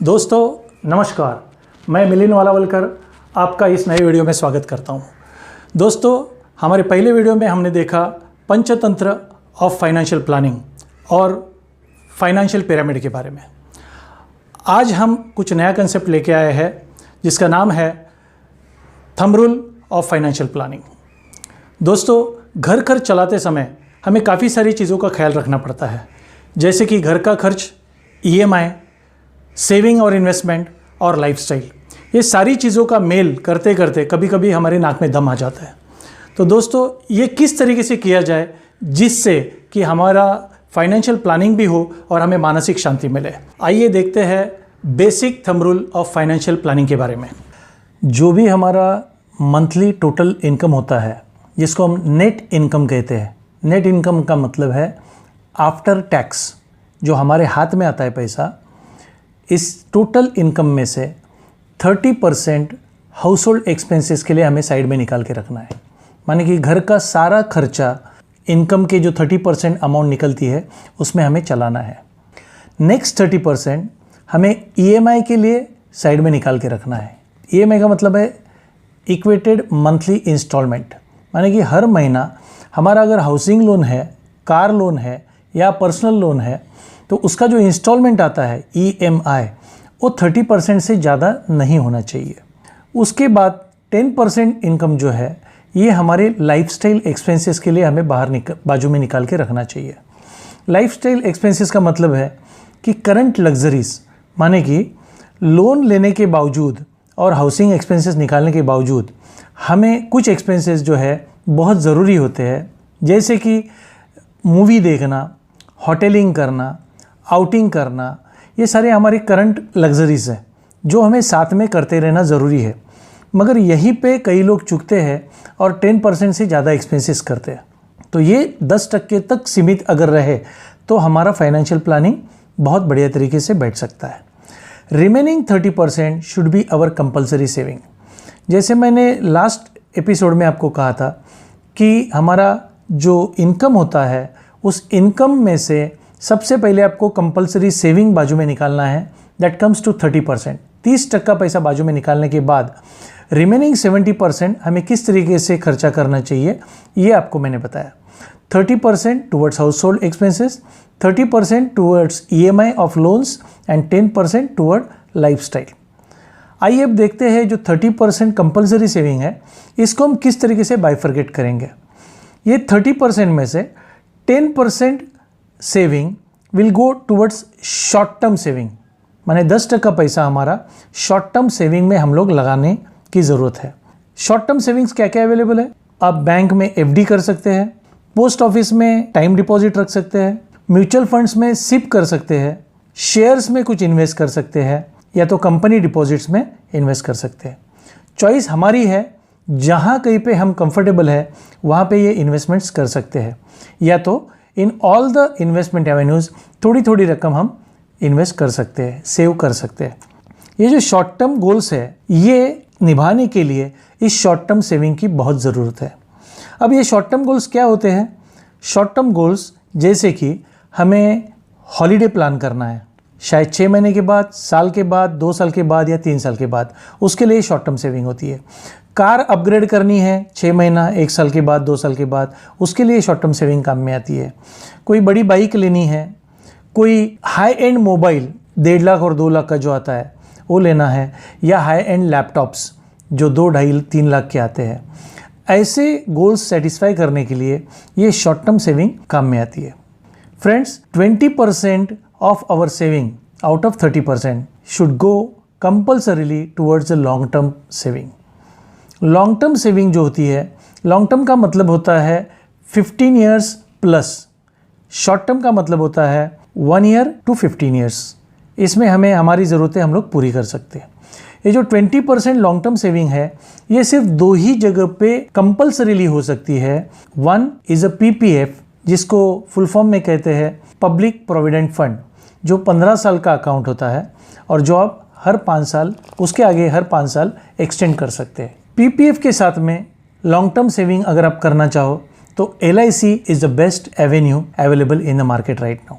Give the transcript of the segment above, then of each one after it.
दोस्तों नमस्कार, मैं मिलिंद वालावलकर आपका इस नए वीडियो में स्वागत करता हूं। दोस्तों, हमारे पहले वीडियो में हमने देखा पंचतंत्र ऑफ फाइनेंशियल प्लानिंग और फाइनेंशियल पिरामिड के बारे में। आज हम कुछ नया कंसेप्ट लेके आए हैं जिसका नाम है thumb rule of financial planning. दोस्तों, घर खर्च चलाते समय हमें काफ़ी सारी चीज़ों का ख्याल रखना पड़ता है, जैसे कि घर का खर्च, EMI, सेविंग और इन्वेस्टमेंट और लाइफस्टाइल। ये सारी चीज़ों का मेल करते करते कभी कभी हमारे नाक में दम आ जाता है। तो दोस्तों, ये किस तरीके से किया जाए जिससे कि हमारा फाइनेंशियल प्लानिंग भी हो और हमें मानसिक शांति मिले। आइए देखते हैं basic thumb rule of financial planning के बारे में। जो भी हमारा मंथली टोटल इनकम होता है, जिसको हम नेट इनकम कहते हैं। नेट इनकम का मतलब है आफ्टर टैक्स, जो हमारे हाथ में आता है पैसा। इस टोटल इनकम में से 30% हाउस होल्ड एक्सपेंसेस के लिए हमें साइड में निकाल के रखना है। माने कि घर का सारा खर्चा, इनकम के जो 30% अमाउंट निकलती है उसमें हमें चलाना है। नेक्स्ट 30% हमें EMI के लिए साइड में निकाल के रखना है। EMI का मतलब है इक्वेटेड मंथली इंस्टॉलमेंट। माने कि हर महीना हमारा अगर हाउसिंग लोन है, कार लोन है या पर्सनल लोन है, तो उसका जो इंस्टॉलमेंट आता है EMI, वो 30% से ज़्यादा नहीं होना चाहिए। उसके बाद 10% इनकम जो है, ये हमारे लाइफस्टाइल एक्सपेंसेस के लिए हमें बाजू में निकाल के रखना चाहिए। लाइफस्टाइल एक्सपेंसेस का मतलब है कि करंट लग्जरीज, माने कि लोन लेने के बावजूद और हाउसिंग एक्सपेंसेस निकालने के बावजूद हमें कुछ एक्सपेंसेस जो है बहुत ज़रूरी होते हैं, जैसे कि मूवी देखना, होटलिंग करना, आउटिंग करना। ये सारे हमारे करंट लग्जरीज हैं जो हमें साथ में करते रहना ज़रूरी है। मगर यहीं पे कई लोग चूकते हैं और 10% से ज़्यादा एक्सपेंसेस करते हैं। तो ये 10% तक सीमित अगर रहे तो हमारा फाइनेंशियल प्लानिंग बहुत बढ़िया तरीके से बैठ सकता है। Remaining 30% should be our compulsory saving. जैसे मैंने लास्ट एपिसोड में आपको कहा था कि हमारा जो इनकम होता है, उस इनकम में से सबसे पहले आपको कंपल्सरी सेविंग बाजू में निकालना है। That comes to 30%। 30% पैसा बाजू में निकालने के बाद रिमेनिंग 70% हमें किस तरीके से खर्चा करना चाहिए, ये आपको मैंने बताया। 30% towards house hold expenses, 30% towards EMI of loans and 10% toward lifestyle. आइए अब देखते हैं जो 30% कंपल्सरी सेविंग है, इसको हम किस तरीके से बाइफरकेट करेंगे। ये 30% में से 10% saving will go towards short term saving. माने 10% पैसा हमारा शॉर्ट टर्म सेविंग में हम लोग लगाने की ज़रूरत है। शॉर्ट टर्म सेविंग्स क्या क्या अवेलेबल है? आप बैंक में FD कर सकते हैं, पोस्ट ऑफिस में टाइम डिपॉजिट रख सकते हैं, म्यूचुअल फंड्स में SIP कर सकते हैं, शेयर्स में कुछ इन्वेस्ट कर सकते हैं, या तो कंपनी डिपॉजिट्स में इन्वेस्ट कर सकते हैं। चॉइस हमारी है, जहाँ कहीं पे हम कंफर्टेबल है वहाँ पे ये इन्वेस्टमेंट्स कर सकते हैं, या तो in all the investment avenues थोड़ी थोड़ी रकम हम इन्वेस्ट कर सकते हैं, सेव कर सकते हैं। ये जो शॉर्ट टर्म गोल्स है, ये निभाने के लिए इस शॉर्ट टर्म सेविंग की बहुत ज़रूरत है। अब ये शॉर्ट टर्म गोल्स क्या होते हैं? शॉर्ट टर्म गोल्स जैसे कि हमें हॉलीडे प्लान करना है, शायद 6 महीने के बाद, साल के बाद, 2 साल के बाद या 3 साल के बाद, उसके लिए शॉर्ट टर्म सेविंग होती है। कार अपग्रेड करनी है 6 महीना, 1 साल के बाद, 2 साल के बाद, उसके लिए शॉर्ट टर्म सेविंग काम में आती है। कोई बड़ी बाइक लेनी है, कोई हाई एंड मोबाइल 1.5 लाख और 2 लाख का जो आता है वो लेना है, या हाई एंड लैपटॉप्स जो 2, 2.5, 3 लाख के आते हैं। ऐसे गोल्स सेटिस्फाई करने के लिए ये शॉर्ट टर्म सेविंग काम में आती है। Friends, 20% of our saving out of 30% should go compulsorily towards the long term saving. Long term saving जो होती है, लॉन्ग टर्म का मतलब होता है 15 ईयर्स प्लस, शॉर्ट टर्म का मतलब होता है 1 ईयर टू 15 ईयर्स। इसमें हमें हमारी ज़रूरतें हम लोग पूरी कर सकते हैं। ये जो 20% लॉन्ग टर्म सेविंग है, ये सिर्फ 2 ही जगह पे कंपल्सरीली हो सकती है। वन इज़ अ PPF, जिसको फुल फॉर्म में कहते हैं पब्लिक प्रोविडेंट फंड, जो 15 साल का अकाउंट होता है और जो आप हर 5 साल, उसके आगे हर 5 साल एक्सटेंड कर सकते हैं। PPF के साथ में लॉन्ग टर्म सेविंग अगर आप करना चाहो तो LIC is the best Avenue available in the market right now.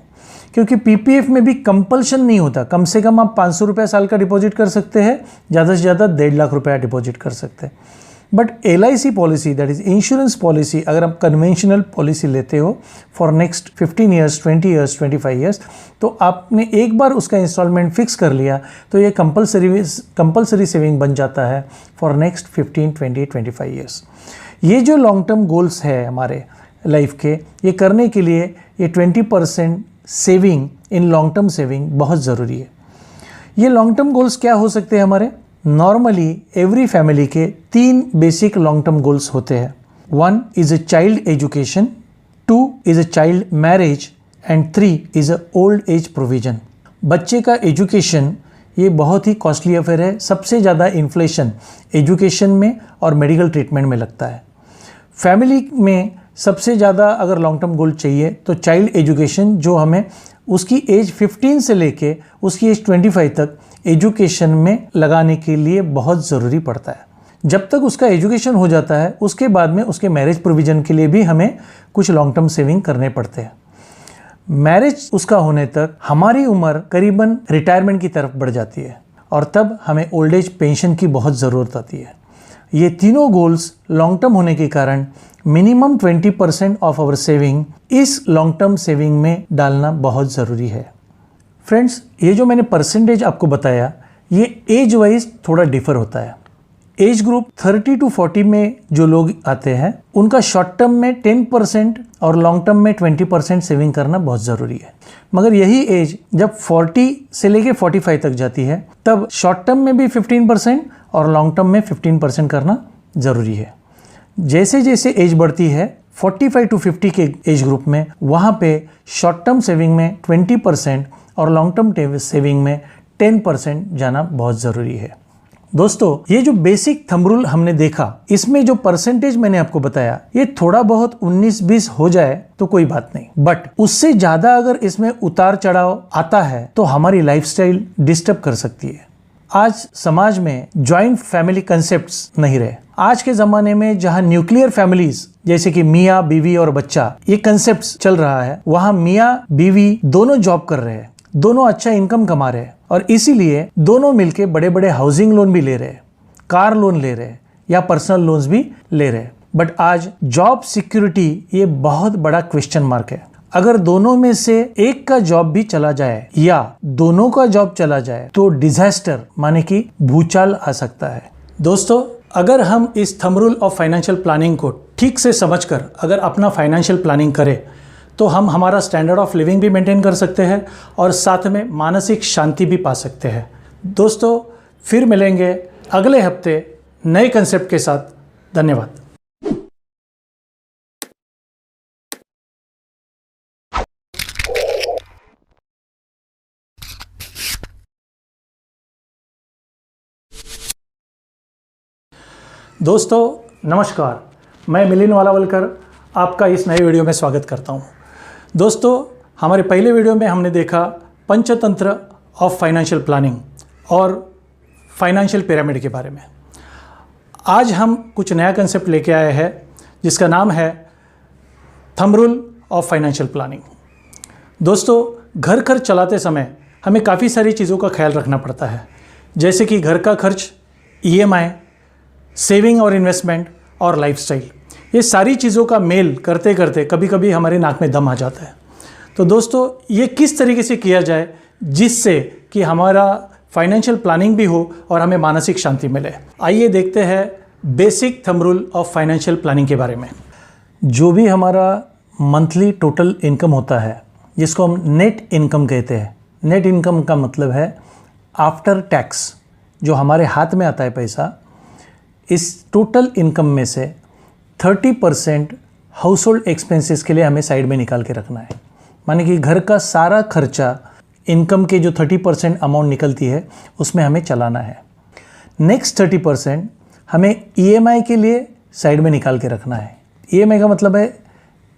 क्योंकि पीपीएफ में भी कंपल्शन नहीं होता। कम से कम आप 500 रुपया साल का डिपॉजिट कर सकते हैं, ज़्यादा से ज़्यादा 1.5 लाख रुपया डिपॉजिट कर सकते हैं। But LIC policy, that is insurance policy, अगर आप कन्वेंशनल पॉलिसी लेते हो for next 15 years, 20 years, 25 years, तो आपने एक बार उसका इंस्टॉलमेंट फिक्स कर लिया तो ये कंपलसरी सेविंग बन जाता है फॉर नेक्स्ट 15, 20, 25 ईयर्स। ये जो लॉन्ग टर्म गोल्स है हमारे लाइफ के, ये करने के लिए ये 20% saving in long term saving बहुत ज़रूरी है। ये लॉन्ग टर्म गोल्स क्या हो सकते हैं हमारे? नॉर्मली एवरी फैमिली के 3 बेसिक लॉन्ग टर्म गोल्स होते हैं। 1 is a child education, 2 is a child marriage and 3 is a old age provision. बच्चे का एजुकेशन ये बहुत ही कॉस्टली अफेयर है। सबसे ज़्यादा इन्फ्लेशन एजुकेशन में और मेडिकल ट्रीटमेंट में लगता है। फैमिली में सबसे ज़्यादा अगर लॉन्ग टर्म गोल चाहिए तो चाइल्ड एजुकेशन, जो हमें उसकी एज 15 से लेके उसकी एज 25 तक एजुकेशन में लगाने के लिए बहुत ज़रूरी पड़ता है। जब तक उसका एजुकेशन हो जाता है उसके बाद में उसके मैरिज प्रोविज़न के लिए भी हमें कुछ लॉन्ग टर्म सेविंग करने पड़ते हैं। मैरिज उसका होने तक हमारी उम्र करीबन रिटायरमेंट की तरफ बढ़ जाती है और तब हमें ओल्ड एज पेंशन की बहुत ज़रूरत आती है। ये तीनों गोल्स लॉन्ग टर्म होने के कारण मिनिमम 20% ऑफ आवर सेविंग इस लॉन्ग टर्म सेविंग में डालना बहुत ज़रूरी है। फ्रेंड्स, ये जो मैंने परसेंटेज आपको बताया ये एज वाइज थोड़ा डिफर होता है। एज ग्रुप 30 to 40 में जो लोग आते हैं उनका शॉर्ट टर्म में 10% और लॉन्ग टर्म में 20% सेविंग करना बहुत ज़रूरी है। मगर यही एज जब 40 से लेके 45 तक जाती है तब शॉर्ट टर्म में भी 15% और लॉन्ग टर्म में 15% करना ज़रूरी है। जैसे जैसे एज बढ़ती है 45 to 50 के एज ग्रुप में, वहाँ पे शॉर्ट टर्म सेविंग में 20% और लॉन्ग टर्म सेविंग में 10% जाना बहुत ज़रूरी है। दोस्तों, ये जो बेसिक थंब रूल हमने देखा, इसमें जो परसेंटेज मैंने आपको बताया ये थोड़ा बहुत 19-20 हो जाए तो कोई बात नहीं, बट उससे ज़्यादा अगर इसमें उतार चढ़ाव आता है तो हमारी लाइफस्टाइल डिस्टर्ब कर सकती है। आज समाज में जॉइंट फैमिली कंसेप्ट्स नहीं रहे। आज के ज़माने में जहाँ न्यूक्लियर फैमिलीज जैसे कि मियाँ बीवी और बच्चा ये कंसेप्ट्स चल रहा है, वहाँ मियाँ बीवी दोनों जॉब कर रहे हैं, दोनों अच्छा इनकम कमा रहे हैं और इसीलिए दोनों मिलके बड़े बड़े हाउसिंग लोन भी ले रहे हैं, कार लोन ले रहे हैं या पर्सनल लोन्स भी ले रहे हैं। बट आज जॉब सिक्योरिटी ये बहुत बड़ा क्वेश्चन मार्क है। अगर दोनों में से एक का जॉब भी चला जाए या दोनों का जॉब चला जाए तो डिजास्टर माने कि भूचाल आ सकता है। दोस्तों, अगर हम इस thumb rule of financial planning को ठीक से समझकर अगर अपना फाइनेंशियल प्लानिंग करें तो हम हमारा स्टैंडर्ड ऑफ लिविंग भी मेंटेन कर सकते हैं और साथ में मानसिक शांति भी पा सकते हैं। दोस्तों, फिर मिलेंगे अगले हफ्ते नए कंसेप्ट के साथ। धन्यवाद। दोस्तों नमस्कार, मैं मिलिंद वालावलकर आपका इस नए वीडियो में स्वागत करता हूं। दोस्तों, हमारे पहले वीडियो में हमने देखा पंचतंत्र ऑफ फाइनेंशियल प्लानिंग और फाइनेंशियल पिरामिड के बारे में। आज हम कुछ नया कंसेप्ट लेके आए हैं जिसका नाम है thumb rule of financial planning. दोस्तों, घर खर्च चलाते समय हमें काफ़ी सारी चीज़ों का ख्याल रखना पड़ता है, जैसे कि घर का खर्च, EMI, सेविंग और इन्वेस्टमेंट और लाइफस्टाइल। ये सारी चीज़ों का मेल करते करते कभी कभी हमारे नाक में दम आ जाता है। तो दोस्तों, ये किस तरीके से किया जाए जिससे कि हमारा फाइनेंशियल प्लानिंग भी हो और हमें मानसिक शांति मिले। आइए देखते हैं basic thumb rule of financial planning के बारे में। जो भी हमारा मंथली टोटल इनकम होता है जिसको हम नेट इनकम कहते हैं, नेट इनकम का मतलब है आफ्टर टैक्स जो हमारे हाथ में आता है पैसा, इस टोटल इनकम में से 30% हाउस होल्ड एक्सपेंसेस के लिए हमें साइड में निकाल के रखना है। माने कि घर का सारा खर्चा इनकम के जो 30% अमाउंट निकलती है उसमें हमें चलाना है। नेक्स्ट 30% हमें EMI के लिए साइड में निकाल के रखना है। EMI का मतलब है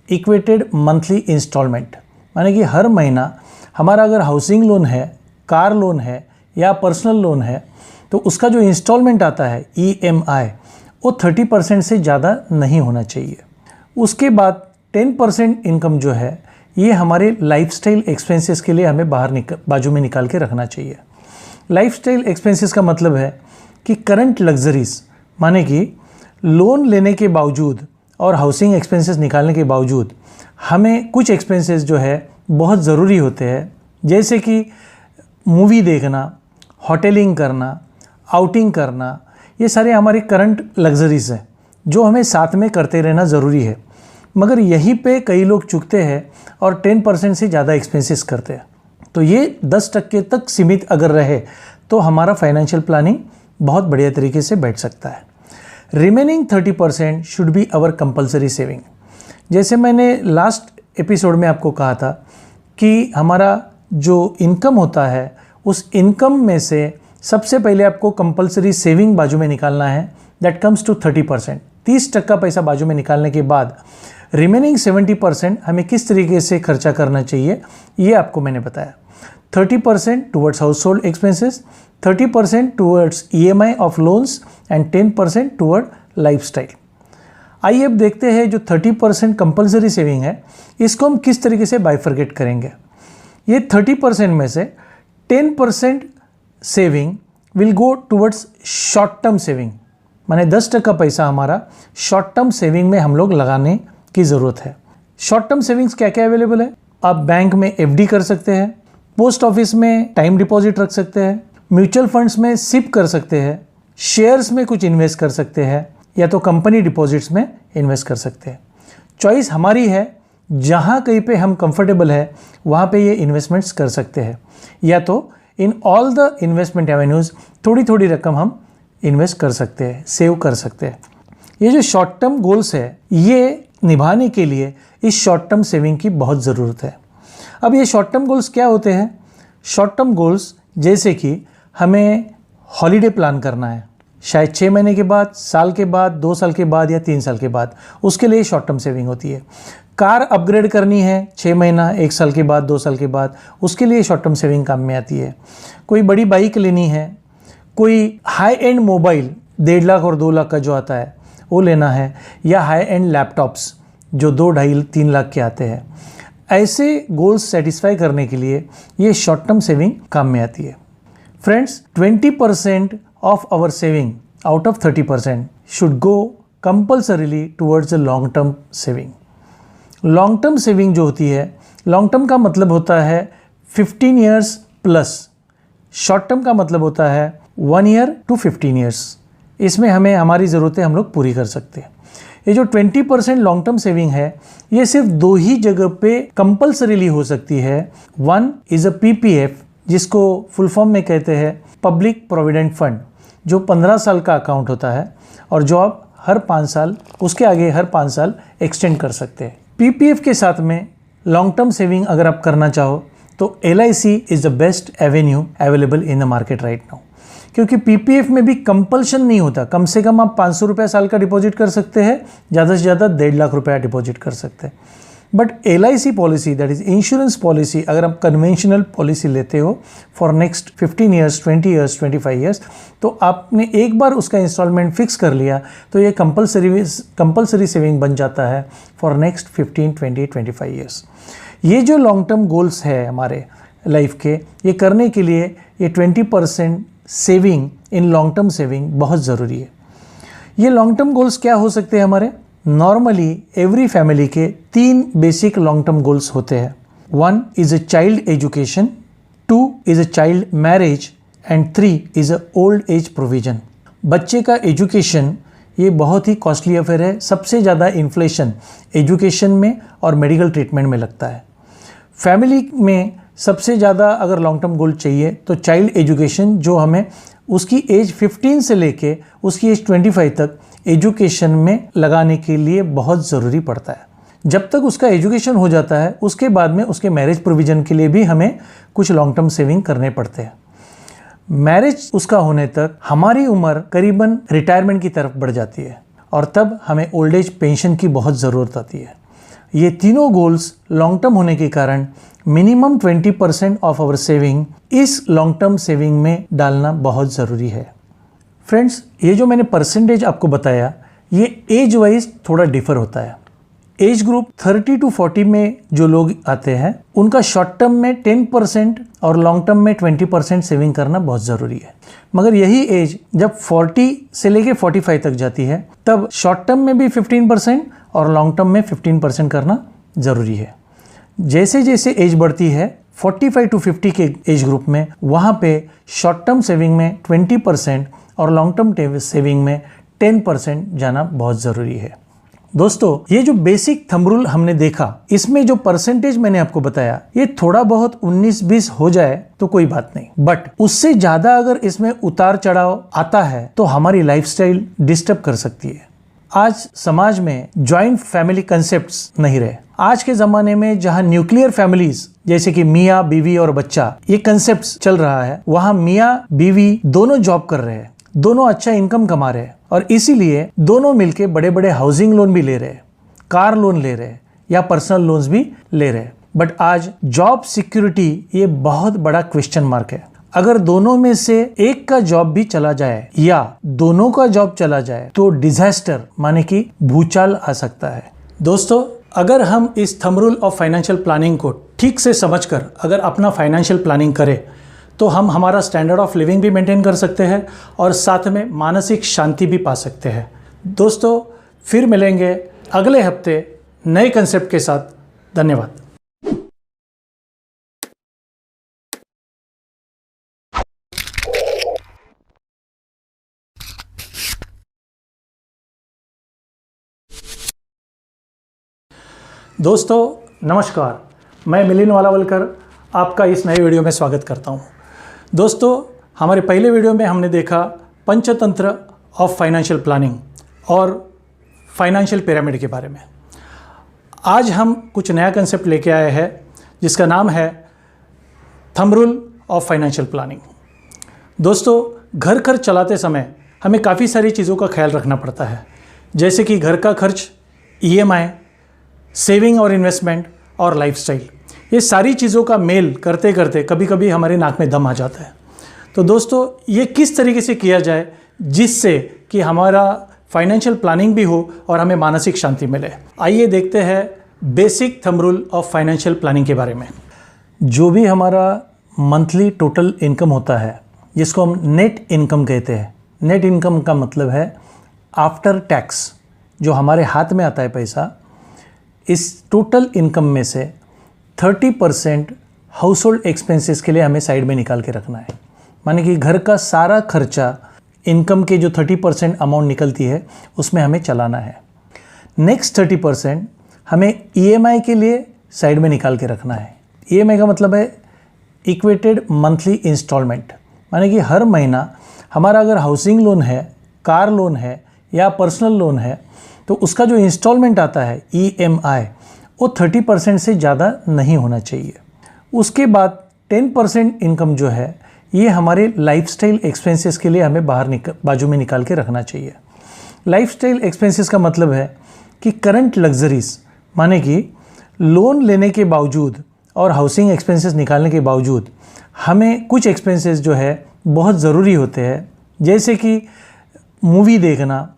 इक्वेटेड मंथली इंस्टॉलमेंट, माने कि हर महीना हमारा अगर हाउसिंग लोन है, कार लोन है या पर्सनल लोन है तो उसका जो इंस्टॉलमेंट आता है EMI वो 30% से ज़्यादा नहीं होना चाहिए। उसके बाद 10% इनकम जो है ये हमारे लाइफस्टाइल एक्सपेंसेस के लिए हमें बाजू में निकाल के रखना चाहिए। लाइफस्टाइल एक्सपेंसेस का मतलब है कि करंट लग्जरीज, माने कि लोन लेने के बावजूद और हाउसिंग एक्सपेंसेस निकालने के बावजूद हमें कुछ एक्सपेंसेस जो है बहुत ज़रूरी होते हैं, जैसे कि मूवी देखना, होटलिंग करना, आउटिंग करना, ये सारे हमारे करंट लग्जरीज हैं जो हमें साथ में करते रहना ज़रूरी है। मगर यहीं पे कई लोग चूकते हैं और 10% से ज़्यादा एक्सपेंसेस करते हैं। तो ये 10% तक सीमित अगर रहे तो हमारा फाइनेंशियल प्लानिंग बहुत बढ़िया तरीके से बैठ सकता है। Remaining 30% should be our compulsory saving. जैसे मैंने लास्ट एपिसोड में आपको कहा था कि हमारा जो इनकम होता है उस इनकम में से सबसे पहले आपको कंपल्सरी सेविंग बाजू में निकालना है, दैट कम्स टू 30%। 30% पैसा बाजू में निकालने के बाद रिमेनिंग 70% हमें किस तरीके से खर्चा करना चाहिए ये आपको मैंने बताया। 30% towards house hold expenses, 30% towards EMI of loans and 10% toward lifestyle. आइए अब देखते हैं जो 30% कंपल्सरी सेविंग है इसको हम किस तरीके से बाइफरकेट करेंगे। ये 30% में से 10% saving will go towards short term saving, माने 10% पैसा हमारा शॉर्ट टर्म सेविंग में हम लोग लगाने की ज़रूरत है। शॉर्ट टर्म सेविंग्स क्या क्या अवेलेबल है? आप बैंक में FD कर सकते हैं, पोस्ट ऑफिस में टाइम डिपॉजिट रख सकते हैं, म्यूचुअल फंड्स में SIP कर सकते हैं, शेयर्स में कुछ इन्वेस्ट कर सकते हैं, या तो कंपनी डिपॉजिट्स में इन्वेस्ट कर सकते हैं। चॉइस हमारी है, जहाँ कहीं पे हम कंफर्टेबल है वहाँ पे ये इन्वेस्टमेंट्स कर सकते हैं, या तो in all the investment avenues थोड़ी थोड़ी रकम हम इन्वेस्ट कर सकते हैं, सेव कर सकते हैं। ये जो शॉर्ट टर्म गोल्स है ये निभाने के लिए इस शॉर्ट टर्म सेविंग की बहुत ज़रूरत है। अब ये शॉर्ट टर्म गोल्स क्या होते हैं? शॉर्ट टर्म गोल्स जैसे कि हमें हॉलीडे प्लान करना है, शायद 6 महीने के बाद, साल के बाद, 2 साल के बाद या 3 साल के बाद, उसके लिए शॉर्ट टर्म सेविंग होती है। कार अपग्रेड करनी है 6 महीना, 1 साल के बाद, 2 साल के बाद, उसके लिए शॉर्ट टर्म सेविंग काम में आती है। कोई बड़ी बाइक लेनी है, कोई हाई एंड मोबाइल 1.5 लाख और 2 लाख का जो आता है वो लेना है, या हाई एंड लैपटॉप्स जो 2, 2.5, 3 लाख के आते हैं, ऐसे गोल्स सेटिस्फाई करने के लिए ये शॉर्ट टर्म सेविंग काम में आती है। Friends, 20% of our saving out of 30% should go compulsorily towards the long term saving. Long term saving जो होती है, लॉन्ग टर्म का मतलब होता है 15 ईयर्स प्लस, शॉर्ट टर्म का मतलब होता है 1 ईयर टू 15 ईयर्स। इसमें हमें हमारी ज़रूरतें हम लोग पूरी कर सकते हैं। ये जो 20% लॉन्ग टर्म सेविंग है ये सिर्फ 2 ही जगह पे कंपल्सरीली हो सकती है। वन इज़ अ PPF, जिसको फुल फॉर्म में कहते हैं पब्लिक प्रोविडेंट फंड, जो 15 साल का अकाउंट होता है और जो आप हर 5 साल, उसके आगे हर 5 साल एक्सटेंड कर सकते हैं। PPF के साथ में लॉन्ग टर्म सेविंग अगर आप करना चाहो तो LIC is the best Avenue available in the market right now, क्योंकि PPF में भी कंपल्शन नहीं होता। कम से कम आप 500 रुपये साल का डिपॉजिट कर सकते हैं, ज़्यादा से ज़्यादा 1.5 लाख रुपया डिपॉजिट कर सकते हैं। But LIC policy, that is insurance policy, अगर आप कन्वेंशनल पॉलिसी लेते हो for next 15 years, 20 years, 25 years, तो आपने एक बार उसका इंस्टॉलमेंट फिक्स कर लिया तो ये कंपल्सरी सेविंग बन जाता है फॉर नेक्स्ट 15, 20, 25 ईयर्स। ये जो लॉन्ग टर्म गोल्स है हमारे लाइफ के, ये करने के लिए ये 20% saving in long term saving बहुत ज़रूरी है। ये लॉन्ग टर्म गोल्स क्या हो सकते हैं हमारे? नॉर्मली एवरी फैमिली के 3 बेसिक लॉन्ग टर्म गोल्स होते हैं। 1 is a child education, 2 is a child marriage and 3 is a old age provision. बच्चे का एजुकेशन ये बहुत ही कॉस्टली अफेयर है। सबसे ज़्यादा इन्फ्लेशन एजुकेशन में और मेडिकल ट्रीटमेंट में लगता है। फैमिली में सबसे ज़्यादा अगर लॉन्ग टर्म गोल चाहिए तो चाइल्ड एजुकेशन, जो हमें उसकी एज 15 से लेके उसकी एज 25 तक एजुकेशन में लगाने के लिए बहुत ज़रूरी पड़ता है। जब तक उसका एजुकेशन हो जाता है उसके बाद में उसके मैरिज प्रोविज़न के लिए भी हमें कुछ लॉन्ग टर्म सेविंग करने पड़ते हैं। मैरिज उसका होने तक हमारी उम्र करीबन रिटायरमेंट की तरफ बढ़ जाती है और तब हमें ओल्ड एज पेंशन की बहुत ज़रूरत आती है। ये तीनों गोल्स लॉन्ग टर्म होने के कारण मिनिमम 20% ऑफ आवर सेविंग इस लॉन्ग टर्म सेविंग में डालना बहुत ज़रूरी है। फ्रेंड्स, ये जो मैंने परसेंटेज आपको बताया ये एज वाइज थोड़ा डिफ़र होता है। एज ग्रुप 30 to 40 में जो लोग आते हैं उनका शॉर्ट टर्म में 10% और लॉन्ग टर्म में 20% सेविंग करना बहुत ज़रूरी है। मगर यही एज जब 40 से लेके 45 तक जाती है तब शॉर्ट टर्म में भी 15% और लॉन्ग टर्म में 15% करना ज़रूरी है। जैसे जैसे एज बढ़ती है 45 to 50 के एज ग्रुप में वहाँ पे शॉर्ट टर्म सेविंग में 20% और लॉन्ग टर्म सेविंग में 10% जाना बहुत ज़रूरी है। दोस्तों, ये जो बेसिक थंब रूल हमने देखा, इसमें जो परसेंटेज मैंने आपको बताया ये थोड़ा बहुत 19-20 हो जाए तो कोई बात नहीं, बट उससे ज़्यादा अगर इसमें उतार चढ़ाव आता है तो हमारी लाइफस्टाइल डिस्टर्ब कर सकती है। आज समाज में जॉइंट फैमिली कंसेप्ट्स नहीं रहे। आज के ज़माने में जहाँ न्यूक्लियर फैमिलीज जैसे कि मियाँ बीवी और बच्चा ये कंसेप्ट्स चल रहा है, वहाँ मियाँ बीवी दोनों जॉब कर रहे हैं, दोनों अच्छा इनकम कमा रहे हैं और इसीलिए दोनों मिलके बड़े बड़े हाउसिंग लोन भी ले रहे हैं, कार लोन ले रहे हैं या पर्सनल लोन्स भी ले रहे हैं। बट आज जॉब सिक्योरिटी ये बहुत बड़ा क्वेश्चन मार्क है। अगर दोनों में से एक का जॉब भी चला जाए या दोनों का जॉब चला जाए तो डिजास्टर माने कि भूचाल आ सकता है। दोस्तों, अगर हम इस thumb rule of financial planning को ठीक से समझकर अगर अपना फाइनेंशियल प्लानिंग करें तो हम हमारा स्टैंडर्ड ऑफ लिविंग भी मेंटेन कर सकते हैं और साथ में मानसिक शांति भी पा सकते हैं। दोस्तों, फिर मिलेंगे अगले हफ्ते नए कंसेप्ट के साथ। धन्यवाद। दोस्तों नमस्कार, मैं मिलिंद वालावलकर आपका इस नए वीडियो में स्वागत करता हूं। दोस्तों, हमारे पहले वीडियो में हमने देखा पंचतंत्र ऑफ फाइनेंशियल प्लानिंग और फाइनेंशियल पिरामिड के बारे में। आज हम कुछ नया कंसेप्ट लेके आए हैं जिसका नाम है thumb rule of financial planning. दोस्तों, घर खर्च चलाते समय हमें काफ़ी सारी चीज़ों का ख्याल रखना पड़ता है, जैसे कि घर का खर्च, EMI, सेविंग और इन्वेस्टमेंट और लाइफस्टाइल। ये सारी चीज़ों का मेल करते करते कभी कभी हमारे नाक में दम आ जाता है। तो दोस्तों, ये किस तरीके से किया जाए जिससे कि हमारा फाइनेंशियल प्लानिंग भी हो और हमें मानसिक शांति मिले। आइए देखते हैं basic thumb rule of financial planning के बारे में। जो भी हमारा मंथली टोटल इनकम होता है जिसको हम नेट इनकम कहते हैं, नेट इनकम का मतलब है आफ्टर टैक्स जो हमारे हाथ में आता है पैसा, इस टोटल इनकम में से 30% हाउस होल्ड एक्सपेंसेस के लिए हमें साइड में निकाल के रखना है। माने कि घर का सारा खर्चा इनकम के जो 30% अमाउंट निकलती है उसमें हमें चलाना है। नेक्स्ट 30% हमें EMI के लिए साइड में निकाल के रखना है। EMI का मतलब है इक्वेटेड मंथली इंस्टॉलमेंट, माने कि हर महीना हमारा अगर हाउसिंग लोन है, कार लोन है या पर्सनल लोन है तो उसका जो इंस्टॉलमेंट आता है EMI वो 30% से ज़्यादा नहीं होना चाहिए। उसके बाद 10% इनकम जो है ये हमारे लाइफस्टाइल एक्सपेंसेस के लिए हमें बाजू में निकाल के रखना चाहिए। लाइफस्टाइल एक्सपेंसेस का मतलब है कि करंट लग्जरीज, माने कि लोन लेने के बावजूद और हाउसिंग एक्सपेंसेस निकालने के बावजूद हमें कुछ एक्सपेंसेस जो है बहुत ज़रूरी होते हैं, जैसे कि मूवी देखना,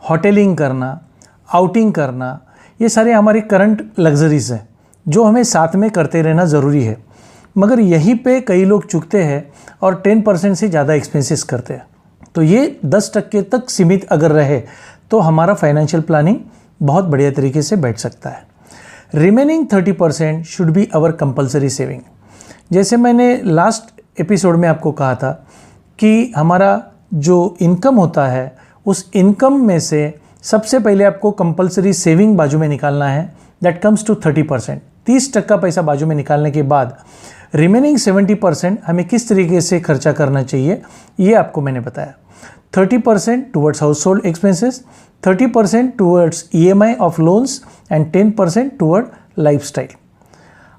होटलिंग करना, आउटिंग करना। ये सारे हमारे करंट लग्जरीज हैं जो हमें साथ में करते रहना ज़रूरी है। मगर यहीं पे कई लोग चूकते हैं और 10% से ज़्यादा एक्सपेंसेस करते हैं। तो ये 10% तक सीमित अगर रहे तो हमारा फाइनेंशियल प्लानिंग बहुत बढ़िया तरीके से बैठ सकता है। Remaining 30% should be our compulsory saving. जैसे मैंने लास्ट एपिसोड में आपको कहा था कि हमारा जो इनकम होता है उस इनकम में से सबसे पहले आपको कंपल्सरी सेविंग बाजू में निकालना है, दैट कम्स टू 30%। 30% पैसा बाजू में निकालने के बाद रिमेनिंग 70% हमें किस तरीके से खर्चा करना चाहिए ये आपको मैंने बताया। 30% towards house hold expenses, 30% towards EMI of loans and 10% toward lifestyle.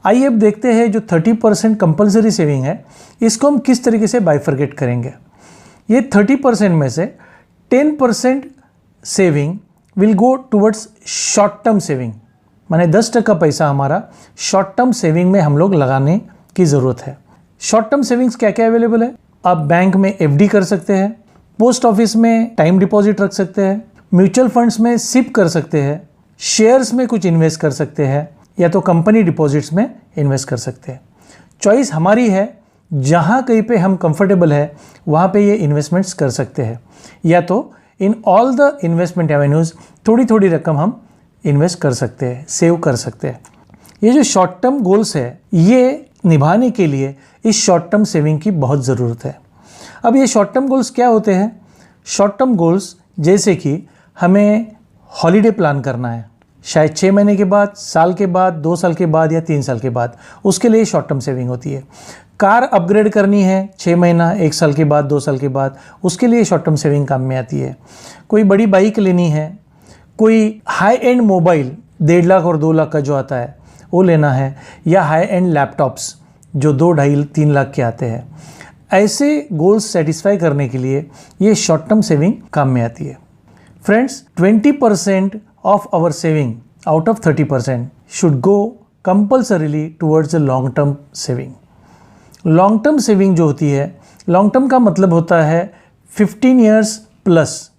आइए अब देखते हैं जो 30% कंपल्सरी सेविंग है इसको हम किस तरीके से बाइफरकेट करेंगे। ये 30% में से 10% saving will go towards short term saving, माने 10% पैसा हमारा शॉर्ट टर्म सेविंग में हम लोग लगाने की ज़रूरत है। शॉर्ट टर्म सेविंग्स क्या क्या अवेलेबल है? आप बैंक में FD कर सकते हैं, पोस्ट ऑफिस में टाइम डिपॉजिट रख सकते हैं, म्यूचुअल फंड्स में SIP कर सकते हैं, शेयर्स में कुछ इन्वेस्ट कर सकते हैं या तो कंपनी डिपॉजिट्स में इन्वेस्ट कर सकते हैं। चॉइस हमारी है, जहाँ कहीं पे हम कंफर्टेबल है वहाँ पे ये इन्वेस्टमेंट्स कर सकते हैं, या तो in all the investment avenues थोड़ी थोड़ी रकम हम इन्वेस्ट कर सकते हैं, सेव कर सकते हैं। ये जो शॉर्ट टर्म गोल्स है ये निभाने के लिए इस शॉर्ट टर्म सेविंग की बहुत ज़रूरत है। अब ये शॉर्ट टर्म गोल्स क्या होते हैं? शॉर्ट टर्म गोल्स जैसे कि हमें हॉलीडे प्लान करना है, शायद 6 महीने के बाद, साल के बाद, 2 साल के बाद या 3 साल के बाद, उसके लिए शॉर्ट टर्म सेविंग होती है। कार अपग्रेड करनी है 6 महीना, 1 साल के बाद, 2 साल के बाद, उसके लिए शॉर्ट टर्म सेविंग काम में आती है। कोई बड़ी बाइक लेनी है, कोई हाई एंड मोबाइल 1.5 लाख और 2 लाख का जो आता है वो लेना है, या हाई एंड लैपटॉप्स जो 2, 2.5, 3 लाख के आते हैं, ऐसे गोल्स सेटिस्फाई करने के लिए ये शॉर्ट टर्म सेविंग काम में आती है। Friends, 20% of our saving out of 30% should go compulsorily towards the long term saving. Long term saving जो होती है, लॉन्ग टर्म का मतलब होता है 15 ईयर्स प्लस,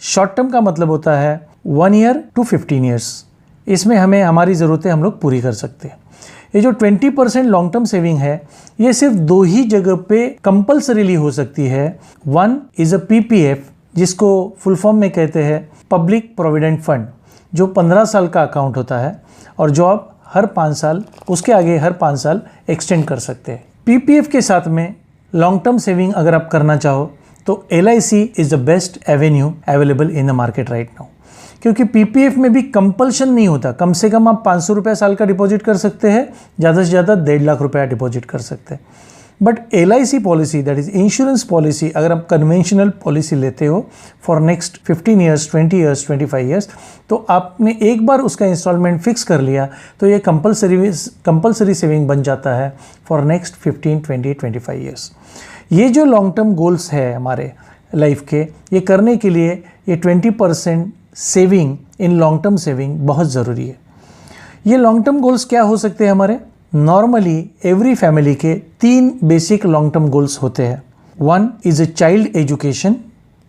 शॉर्ट टर्म का मतलब होता है 1 ईयर टू 15 ईयर्स। इसमें हमें हमारी ज़रूरतें हम लोग पूरी कर सकते हैं। ये जो 20% लॉन्ग टर्म सेविंग है ये सिर्फ 2 ही जगह पे कंपल्सरीली हो सकती है। वन इज़ अ PPF, जिसको फुल फॉर्म में कहते हैं पब्लिक प्रोविडेंट फंड, जो 15 साल का अकाउंट होता है और जो आप हर 5 साल, उसके आगे हर 5 साल एक्सटेंड कर सकते हैं। PPF के साथ में लॉन्ग टर्म सेविंग अगर आप करना चाहो तो LIC is the best Avenue available in the market right now, क्योंकि PPF में भी कंपल्शन नहीं होता। कम से कम आप 500 रुपये साल का डिपॉजिट कर सकते हैं, ज़्यादा से ज़्यादा 1.5 लाख रुपया डिपॉजिट कर सकते हैं। But LIC policy, that is insurance policy, अगर आप कन्वेंशनल पॉलिसी लेते हो for next 15 years, 20 years, 25 years, तो आपने एक बार उसका इंस्टॉलमेंट फिक्स कर लिया तो ये कंपल्सरी सेविंग बन जाता है फॉर नेक्स्ट 15, 20, 25 ईयर्स। ये जो लॉन्ग टर्म गोल्स है हमारे लाइफ के, ये करने के लिए ये 20% saving in long term saving बहुत ज़रूरी है। ये लॉन्ग टर्म गोल्स क्या हो सकते हैं हमारे? नॉर्मली एवरी फैमिली के 3 बेसिक लॉन्ग टर्म गोल्स होते हैं। 1 is a child education,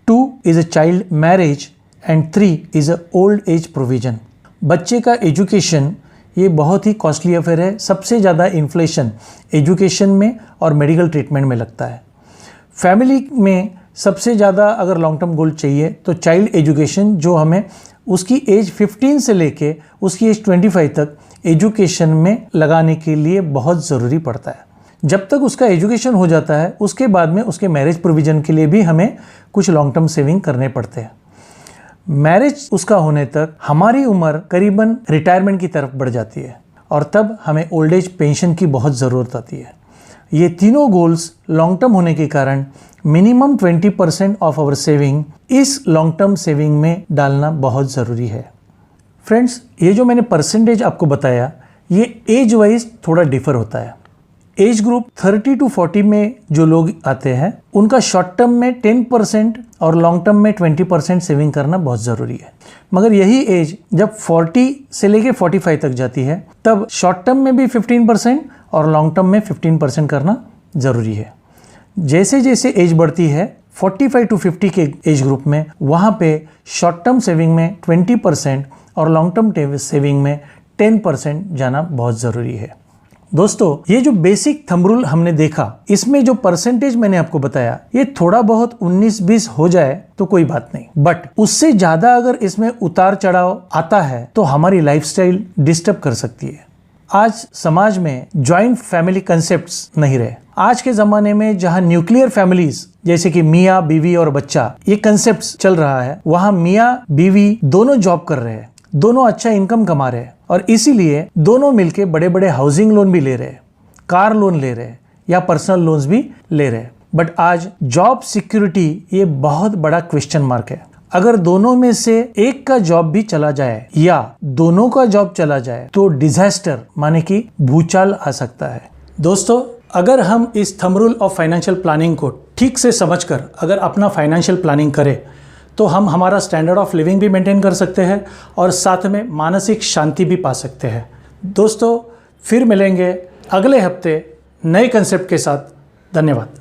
2 is a child marriage and 3 is a old age provision. बच्चे का एजुकेशन ये बहुत ही कॉस्टली अफेयर है। सबसे ज़्यादा इन्फ्लेशन एजुकेशन में और मेडिकल ट्रीटमेंट में लगता है। फैमिली में सबसे ज़्यादा अगर लॉन्ग टर्म गोल चाहिए तो चाइल्ड एजुकेशन, जो हमें उसकी एज 15 से लेके उसकी एज 25 तक एजुकेशन में लगाने के लिए बहुत ज़रूरी पड़ता है। जब तक उसका एजुकेशन हो जाता है उसके बाद में उसके मैरिज प्रोविज़न के लिए भी हमें कुछ लॉन्ग टर्म सेविंग करने पड़ते हैं। मैरिज उसका होने तक हमारी उम्र करीबन रिटायरमेंट की तरफ बढ़ जाती है और तब हमें ओल्ड एज पेंशन की बहुत ज़रूरत आती है। ये तीनों गोल्स लॉन्ग टर्म होने के कारण मिनिमम 20% ऑफ आवर सेविंग इस लॉन्ग टर्म सेविंग में डालना बहुत ज़रूरी है। फ्रेंड्स, ये जो मैंने परसेंटेज आपको बताया ये एज वाइज थोड़ा डिफर होता है। एज ग्रुप 30 to 40 में जो लोग आते हैं उनका शॉर्ट टर्म में 10% और लॉन्ग टर्म में 20% सेविंग करना बहुत ज़रूरी है। मगर यही एज जब 40 से लेके 45 तक जाती है तब शॉर्ट टर्म में भी 15% और लॉन्ग टर्म में 15% करना ज़रूरी है। जैसे जैसे एज बढ़ती है 45 to 50 के एज ग्रुप में, वहाँ पे शॉर्ट टर्म सेविंग में 20% और लॉन्ग टर्म सेविंग में 10% जाना बहुत ज़रूरी है। दोस्तों, ये जो बेसिक थंब रूल हमने देखा, इसमें जो परसेंटेज मैंने आपको बताया ये थोड़ा बहुत 19-20 हो जाए तो कोई बात नहीं, बट उससे ज़्यादा अगर इसमें उतार चढ़ाव आता है तो हमारी लाइफस्टाइल डिस्टर्ब कर सकती है। आज समाज में जॉइंट फैमिली कंसेप्ट्स नहीं रहे। आज के ज़माने में जहाँ न्यूक्लियर फैमिलीज जैसे कि मियाँ बीवी और बच्चा ये कंसेप्ट्स चल रहा है, वहाँ मियाँ बीवी दोनों जॉब कर रहे हैं, दोनों अच्छा इनकम कमा रहे हैं और इसीलिए दोनों मिलके बड़े बड़े हाउसिंग लोन भी ले रहे हैं, कार लोन ले रहे हैं या पर्सनल लोन्स भी ले रहे हैं। बट आज जॉब सिक्योरिटी ये बहुत बड़ा क्वेश्चन मार्क है। अगर दोनों में से एक का जॉब भी चला जाए या दोनों का जॉब चला जाए तो डिजास्टर माने कि भूचाल आ सकता है। दोस्तों, अगर हम इस thumb rule of financial planning को ठीक से समझकर अगर अपना फाइनेंशियल प्लानिंग करें तो हम हमारा स्टैंडर्ड ऑफ लिविंग भी मेंटेन कर सकते हैं और साथ में मानसिक शांति भी पा सकते हैं। दोस्तों, फिर मिलेंगे अगले हफ्ते नए कंसेप्ट के साथ। धन्यवाद।